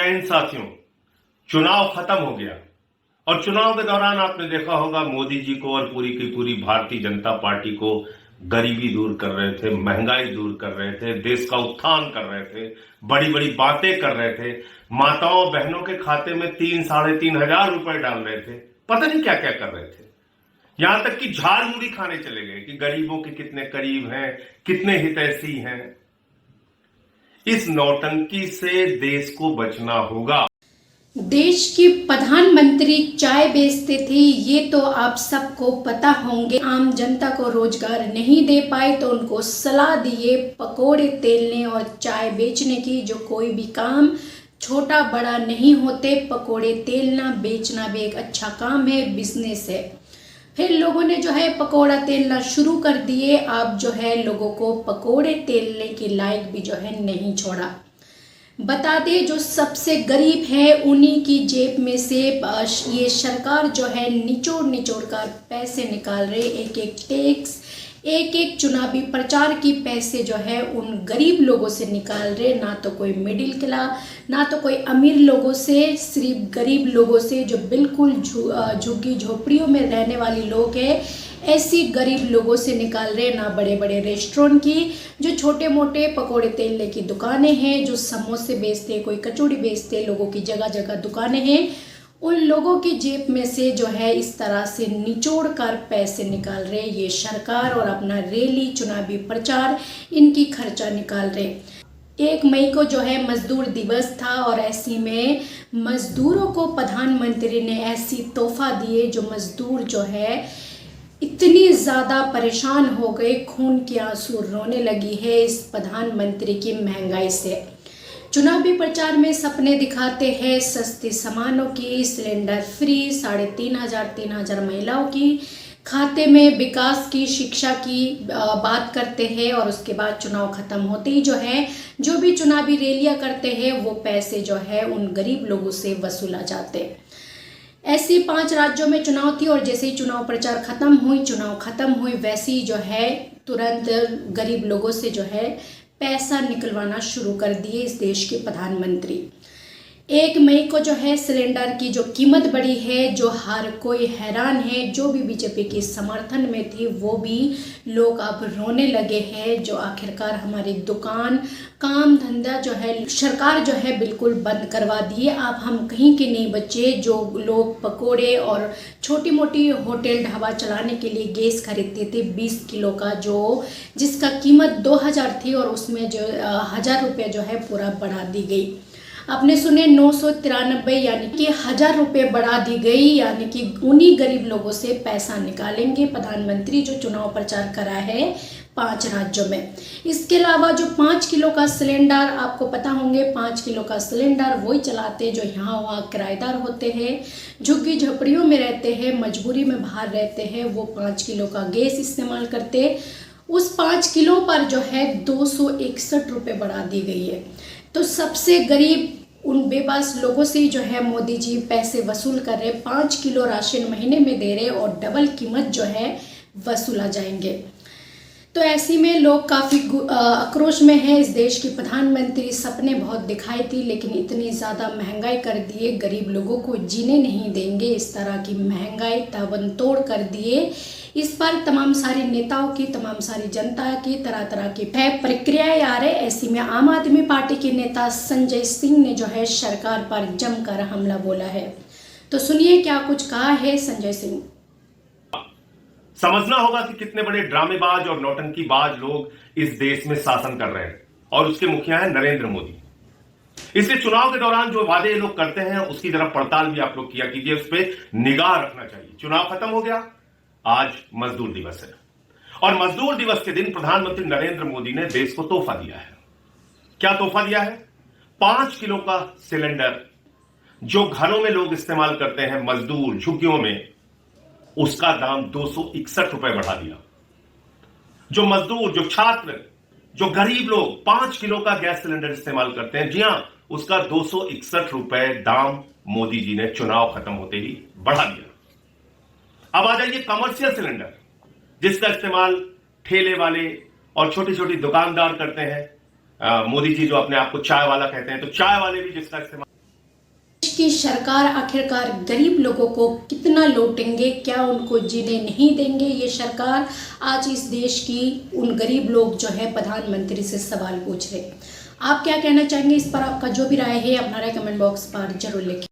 जय हिंद साथियों। चुनाव खत्म हो गया और चुनाव के दौरान आपने देखा होगा मोदी जी को और पूरी की पूरी भारतीय जनता पार्टी को गरीबी दूर कर रहे थे, महंगाई दूर कर रहे थे, देश का उत्थान कर रहे थे, बड़ी बड़ी बातें कर रहे थे, माताओं बहनों के खाते में 3-3,500 रुपए डाल रहे थे, पता नहीं क्या क्या कर रहे थे। यहां तक कि झाड़ मुड़ी खाने चले गए कि गरीबों के कितने करीब हैं, कितने हितैषी हैं। इस नौटंकी से देश को बचना होगा। देश के प्रधानमंत्री चाय बेचते थे, ये तो आप सबको पता होंगे। आम जनता को रोजगार नहीं दे पाए तो उनको सलाह दिए पकोड़े तेलने और चाय बेचने की। जो कोई भी काम छोटा बड़ा नहीं होते, पकोड़े तेलना बेचना भी एक अच्छा काम है, बिजनेस है। फिर लोगों ने जो है पकोड़ा तेलना शुरू कर दिए। अब जो है लोगों को पकोड़े तेलने की लायक भी जो है नहीं छोड़ा। बता दें, जो सबसे गरीब है उन्हीं की जेब में से ये सरकार जो है निचोड़ निचोड़ कर पैसे निकाल रहे। एक एक टैक्स, एक एक चुनावी प्रचार की पैसे जो है उन गरीब लोगों से निकाल रहे। ना तो कोई मिडिल क्लास, ना तो कोई अमीर लोगों से, सिर्फ गरीब लोगों से जो बिल्कुल झुग्गी झोपड़ियों में रहने वाले लोग हैं, ऐसी गरीब लोगों से निकाल रहे। ना बड़े बड़े रेस्टोरेंट की, जो छोटे मोटे पकोड़े तेलने की दुकानें हैं, जो समोसे बेचते, कोई कचौड़ी बेचते, लोगों की जगह जगह दुकानें हैं, उन लोगों की जेब में से जो है इस तरह से निचोड़ कर पैसे निकाल रहे ये सरकार और अपना रैली, चुनावी प्रचार, इनकी खर्चा निकाल रहे। 1 मई को जो है मजदूर दिवस था और ऐसी में मजदूरों को प्रधानमंत्री ने ऐसी तोहफा दिए जो मजदूर जो है इतनी ज़्यादा परेशान हो गए, खून के आंसू रोने लगी है इस प्रधानमंत्री की महंगाई से। चुनावी प्रचार में सपने दिखाते हैं सस्ते सामानों की, सिलेंडर फ्री, 3,500 महिलाओं की खाते में, विकास की, शिक्षा की बात करते हैं और उसके बाद चुनाव खत्म होते ही जो है जो भी चुनावी रैलियां करते हैं वो पैसे जो है उन गरीब लोगों से वसूला जाते हैं। ऐसी 5 राज्यों में चुनाव थी और जैसे ही चुनाव प्रचार चुनाव खत्म हुई, वैसे ही जो है तुरंत गरीब लोगों से जो है पैसा निकलवाना शुरू कर दिए इस देश के प्रधानमंत्री। 1 मई को जो है सिलेंडर की जो कीमत बढ़ी है, जो हर कोई हैरान है, जो भी बीजेपी के समर्थन में थी वो भी लोग अब रोने लगे हैं। जो आखिरकार हमारी दुकान, काम धंधा जो है सरकार जो है बिल्कुल बंद करवा दिए। अब हम कहीं के नहीं बचे। जो लोग पकोड़े और छोटी मोटी होटल ढाबा चलाने के लिए गैस खरीदते थे 20 किलो का, जो जिसका कीमत 2,000 थी और उसमें जो 1,000 रुपये जो है पूरा बढ़ा दी गई। आपने सुने 993 यानी कि 1,000 रुपये बढ़ा दी गई, यानी कि उन्हीं गरीब लोगों से पैसा निकालेंगे प्रधानमंत्री जो चुनाव प्रचार करा है 5 राज्यों में। इसके अलावा जो 5 किलो का सिलेंडर, आपको पता होंगे 5 किलो का सिलेंडर वही चलाते जो यहाँ वहाँ किराएदार होते हैं, झुग्गी झोपड़ियों में रहते हैं, मजबूरी में बाहर रहते हैं, वो 5 किलो का गैस इस्तेमाल करते। उस 5 किलो पर जो है 261 रुपये बढ़ा दी गई है। तो सबसे गरीब उन बेबस लोगों से जो है मोदी जी पैसे वसूल कर रहे। 5 किलो राशन महीने में दे रहे और डबल कीमत जो है वसूला जाएंगे। तो ऐसी में लोग काफ़ी आक्रोश में हैं। इस देश की प्रधानमंत्री सपने बहुत दिखाई थी, लेकिन इतनी ज़्यादा महंगाई कर दिए, गरीब लोगों को जीने नहीं देंगे, इस तरह की महंगाई ताबन तोड़ कर दिए। इस पर तमाम सारे नेताओं की, तमाम सारी जनता की तरह तरह की प्रक्रियाएं आ रहे। ऐसी में आम आदमी पार्टी के नेता संजय सिंह ने जो है सरकार पर जमकर हमला बोला है। तो सुनिए क्या कुछ कहा है संजय सिंह। समझना होगा कि कितने बड़े ड्रामेबाज और नौटंकीबाज लोग इस देश में शासन कर रहे हैं और उसके मुखिया है नरेंद्र मोदी। इसलिए चुनाव के दौरान जो वादे ये लोग करते हैं उसकी जरा पड़ताल भी आप लोग किया कीजिए, उस पर निगाह रखना चाहिए। चुनाव खत्म हो गया, आज मजदूर दिवस है और मजदूर दिवस के दिन प्रधानमंत्री नरेंद्र मोदी ने देश को तोहफा दिया है। क्या तोहफा दिया है? 5 किलो का सिलेंडर जो घरों में लोग इस्तेमाल करते हैं, मजदूर झुग्गियों में, उसका दाम 261 रुपए बढ़ा दिया। जो मजदूर, जो छात्र, जो गरीब लोग 5 किलो का गैस सिलेंडर इस्तेमाल करते हैं, जी हां, उसका 261 रुपए दाम मोदी जी ने चुनाव खत्म होते ही बढ़ा दिया। अब आ जाइए कमर्शियल सिलेंडर, जिसका इस्तेमाल ठेले वाले और छोटी छोटी दुकानदार करते हैं। मोदी जी जो अपने आप को चाय वाला कहते हैं, तो चाय वाले भी जिसका इस्तेमाल की सरकार आखिरकार गरीब लोगों को कितना लूटेंगे, क्या उनको जीने नहीं देंगे ये सरकार? आज इस देश की उन गरीब लोग जो है प्रधानमंत्री से सवाल पूछ रहे। आप क्या कहना चाहेंगे इस पर? आपका जो भी राय है अपना राय कमेंट बॉक्स पर जरूर लिखें।